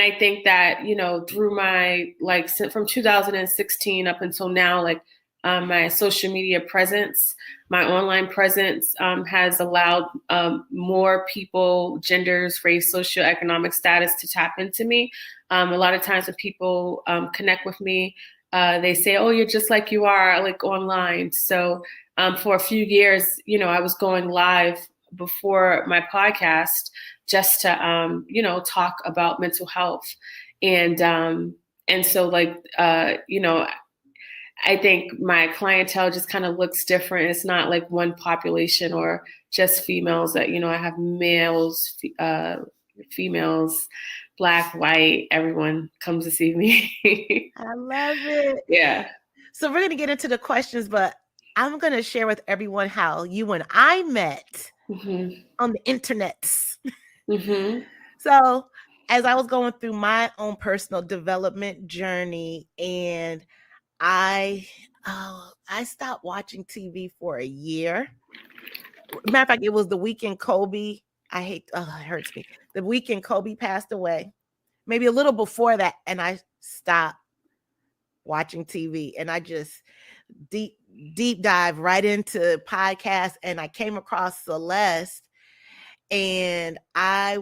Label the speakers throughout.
Speaker 1: I think that, you know, through my, like, from 2016 up until now, like, my social media presence, my online presence has allowed more people, genders, race, socioeconomic status to tap into me. A lot of times when people connect with me, they say, oh, you're just like you are, like, online. So for a few years, you know, I was going live before my podcast just to, you know, talk about mental health. And so, like, you know, I think my clientele just kind of looks different. It's not like one population or just females. That, you know, I have males, females, Black, white, everyone comes to see me.
Speaker 2: I love it.
Speaker 1: Yeah.
Speaker 2: So we're going to get into the questions, but I'm going to share with everyone how you and I met on the internets. So as I was going through my own personal development journey, and I stopped watching TV for a year. Matter of fact, it was the weekend Kobe. It hurts me. The weekend Kobe passed away. Maybe a little before that, and I stopped watching TV, and I just deep dive right into podcasts, and I came across Celeste, and I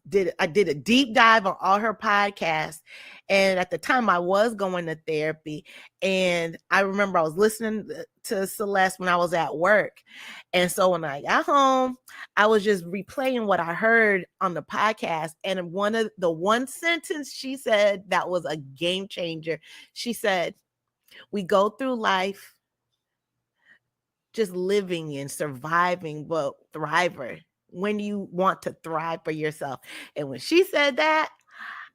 Speaker 2: did a deep dive on all her podcasts. And at the time I was going to therapy, and I remember I was listening to Celeste when I was at work. And so when I got home, I was just replaying what I heard on the podcast. And one sentence she said that was a game changer. She said, we go through life just living and surviving, but thriver when you want to thrive for yourself. And when she said that,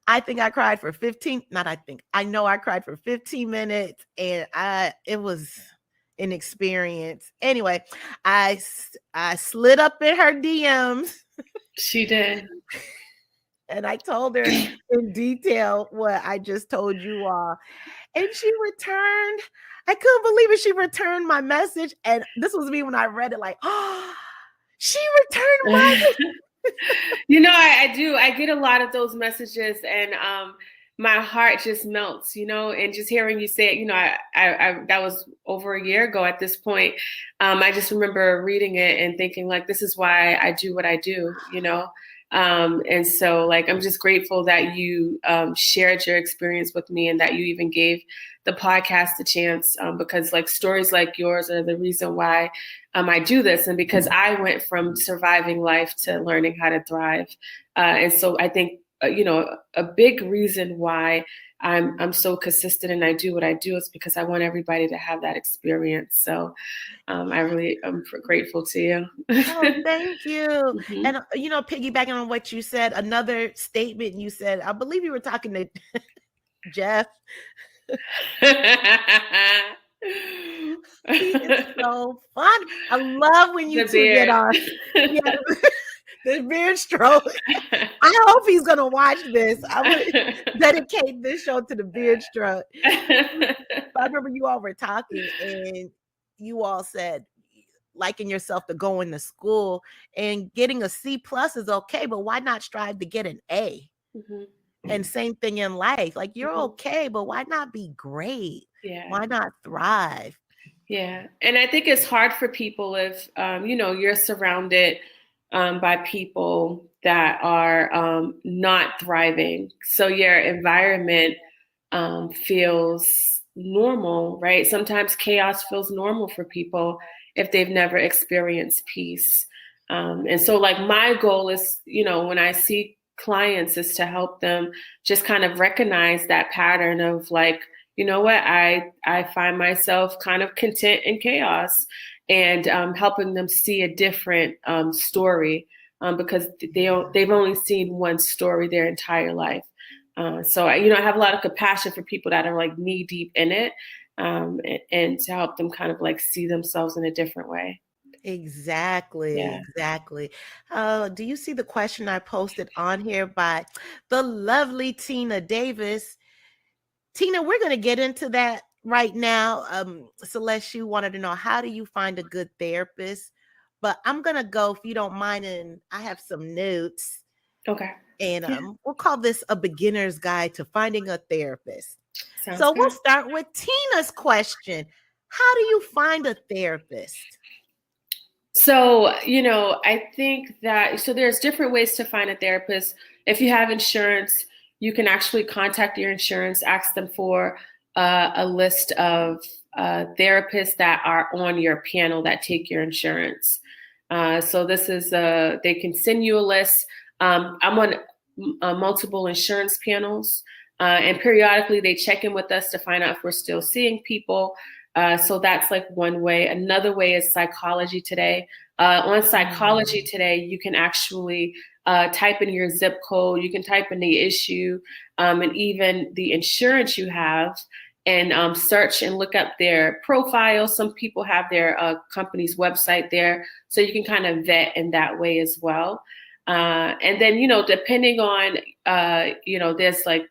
Speaker 2: I think I cried for 15, not I think, I know I cried for 15 minutes, and it was an experience. Anyway, I slid up in her DMs.
Speaker 1: She did.
Speaker 2: And I told her in detail what I just told you all. And she returned. I couldn't believe it. She returned my message. And this was me when I read it, like, oh, she returned my message.
Speaker 1: You know, I do. I get a lot of those messages, and my heart just melts, you know, and just hearing you say it, you know, I that was over a year ago at this point. I just remember reading it and thinking, like, this is why I do what I do, you know. And so, like, I'm just grateful that you shared your experience with me, and that you even gave the podcast a chance, because, like, stories like yours are the reason why I do this, and because I went from surviving life to learning how to thrive. And so I think, you know, a big reason why I'm so consistent and I do what I do is because I want everybody to have that experience. So I'm grateful to you.
Speaker 2: Oh, thank you. And, you know, piggybacking on what you said, another statement you said, I believe you were talking to Jeff. He is so fun. I love when you two get on. Yeah, the beard stroke. I hope he's gonna watch this. I would dedicate this show to the beard stroke. I remember you all were talking, and you all said liking yourself to going to school, and getting a C+ is okay, but why not strive to get an A? And same thing in life. Like, you're okay, but why not be great?
Speaker 1: Yeah.
Speaker 2: Why not thrive?
Speaker 1: Yeah. And I think it's hard for people if, you know, you're surrounded by people that are not thriving. So your environment feels normal, right? Sometimes chaos feels normal for people if they've never experienced peace. And so, like, my goal is, you know, when I see clients, is to help them just kind of recognize that pattern of, like, you know what, I find myself kind of content in chaos, and helping them see a different story, because they've only seen one story their entire life. So I have a lot of compassion for people that are, like, knee deep in it, and to help them kind of, like, see themselves in a different way.
Speaker 2: Exactly. Yeah. Exactly. Do you see the question I posted on here by the lovely Tina Davis? Tina, we're going to get into that right now. Celeste, you wanted to know, how do you find a good therapist? But I'm going to go, if you don't mind, and I have some notes.
Speaker 1: Okay.
Speaker 2: And we'll call this a beginner's guide to finding a therapist.
Speaker 1: Sounds
Speaker 2: So
Speaker 1: good.
Speaker 2: we'll start with Tina's question. How do you find a therapist?
Speaker 1: So, I think that, so there's different ways to find a therapist. If you have insurance, you can actually contact your insurance, ask them for a list of therapists that are on your panel that take your insurance. So this is, they can send you a list. I'm on multiple insurance panels, and periodically they check in with us to find out if we're still seeing people. So that's like one way. Another way is Psychology Today. On Psychology Today, you can actually type in your zip code, you can type in the issue, and even the insurance you have, and search and look up their profile. Some people have their company's website there, so you can kind of vet in that way as well. And then, depending on, there's like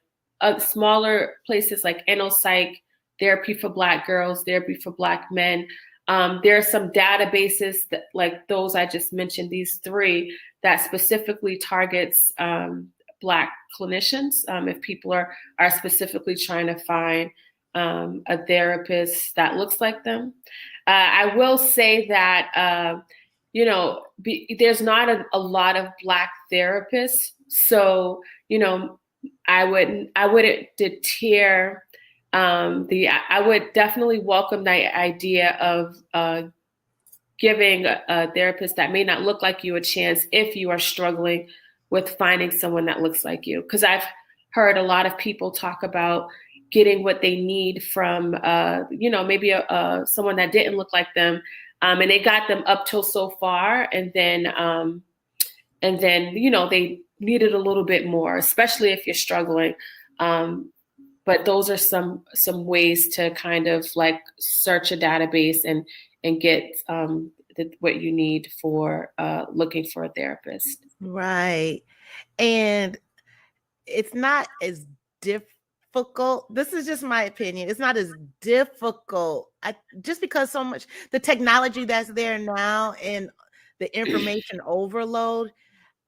Speaker 1: smaller places like InnoPsych, Therapy for Black Girls, Therapy for Black Men. There are some databases that, like those I just mentioned, these three, that specifically targets Black clinicians. If people are specifically trying to find a therapist that looks like them. I will say that, there's not a lot of Black therapists. So, I wouldn't deter I would definitely welcome the idea of giving a therapist that may not look like you a chance if you are struggling with finding someone that looks like you. Because I've heard a lot of people talk about getting what they need from, maybe someone that didn't look like them, and they got them up till so far, and then they needed a little bit more, especially if you're struggling. But those are some ways to kind of like search a database and get what you need for looking for a therapist.
Speaker 2: Right. And it's not as difficult. This is just my opinion. It's not as difficult. Just because so much the technology that's there now and the information overload.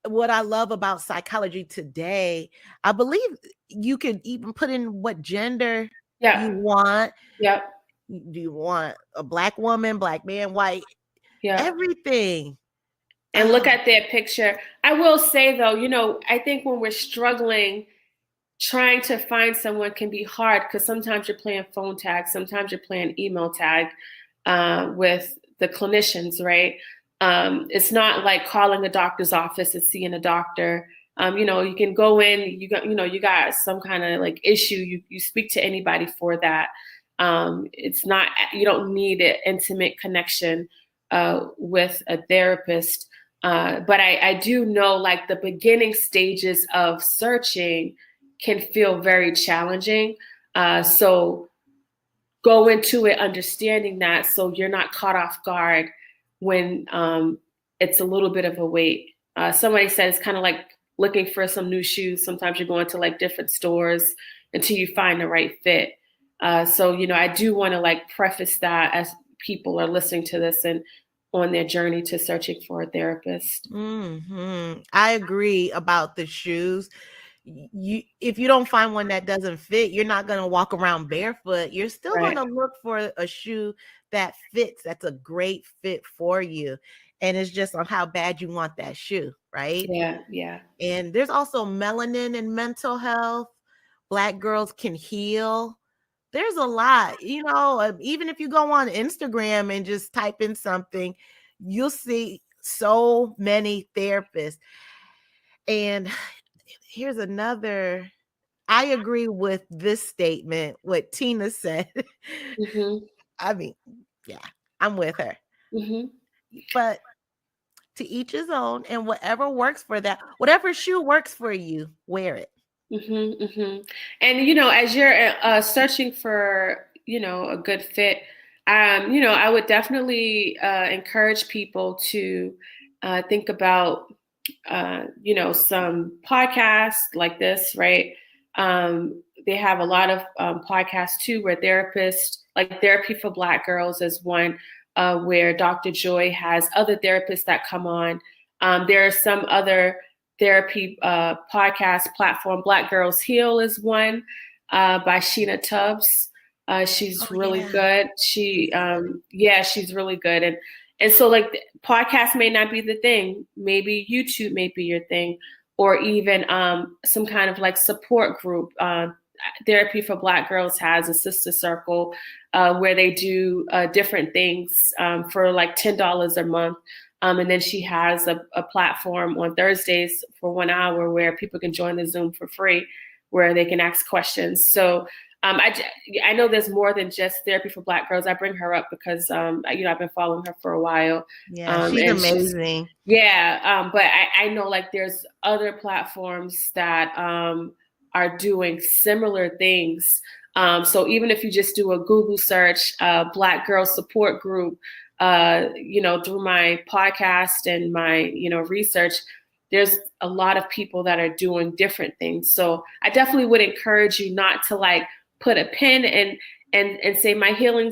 Speaker 2: What I love about Psychology Today, I believe you could even put in what gender you want.
Speaker 1: Yep.
Speaker 2: Do you want a Black woman, Black man, white? Yeah. Everything.
Speaker 1: And look at their picture. I will say though, I think when we're struggling, trying to find someone can be hard because sometimes you're playing phone tag, sometimes you're playing email tag with the clinicians, right? It's not like calling a doctor's office and seeing a doctor. You can go in, you got some kind of like issue, you speak to anybody for that. It's not, you don't need an intimate connection with a therapist. But I do know like the beginning stages of searching can feel very challenging. So go into it understanding that so you're not caught off guard when it's a little bit of a wait. Somebody said it's kind of like looking for some new shoes. Sometimes you're going to like different stores until you find the right fit. So, I do want to like preface that as people are listening to this and on their journey to searching for a therapist.
Speaker 2: Mm-hmm. I agree about the shoes. If you don't find one that doesn't fit, you're not going to walk around barefoot. You're still going to look for a shoe that fits. That's a great fit for you. And it's just on how bad you want that shoe, right?
Speaker 1: Yeah.
Speaker 2: And there's also melanin and mental health. Black girls can heal. There's a lot, even if you go on Instagram and just type in something, you'll see so many therapists. And here's another, I agree with this statement, what Tina said. Mm-hmm. I mean, yeah, I'm with her. Mm-hmm. But to each his own, and whatever works for that, whatever shoe works for you, wear it.
Speaker 1: Mm-hmm, mm-hmm. And, as you're searching for, a good fit, I would definitely encourage people to think about, some podcasts like this, right? They have a lot of podcasts too, where therapists, like Therapy for Black Girls is one, where Dr. Joy has other therapists that come on. There are some other therapy podcast platform. Black Girls Heal is one by Sheena Tubbs. She's really good. She's really good. And so like podcast may not be the thing. Maybe YouTube may be your thing, or even some kind of like support group. Therapy for Black Girls has a sister circle where they do different things for like $10 a month. And then she has a platform on Thursdays for 1 hour where people can join the Zoom for free, where they can ask questions. So I know there's more than just Therapy for Black Girls. I bring her up because, I've been following her for a while.
Speaker 2: Yeah, she's amazing.
Speaker 1: But I know like there's other platforms that are doing similar things. So even if you just do a Google search, Black Girl Support Group, through my podcast and my, research, there's a lot of people that are doing different things. So I definitely would encourage you not to like put a pin and say my healing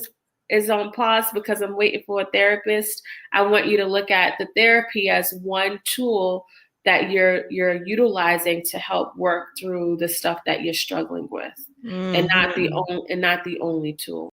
Speaker 1: is on pause because I'm waiting for a therapist. I want you to look at the therapy as one tool that you're utilizing to help work through the stuff that you're struggling with, and not the only tool.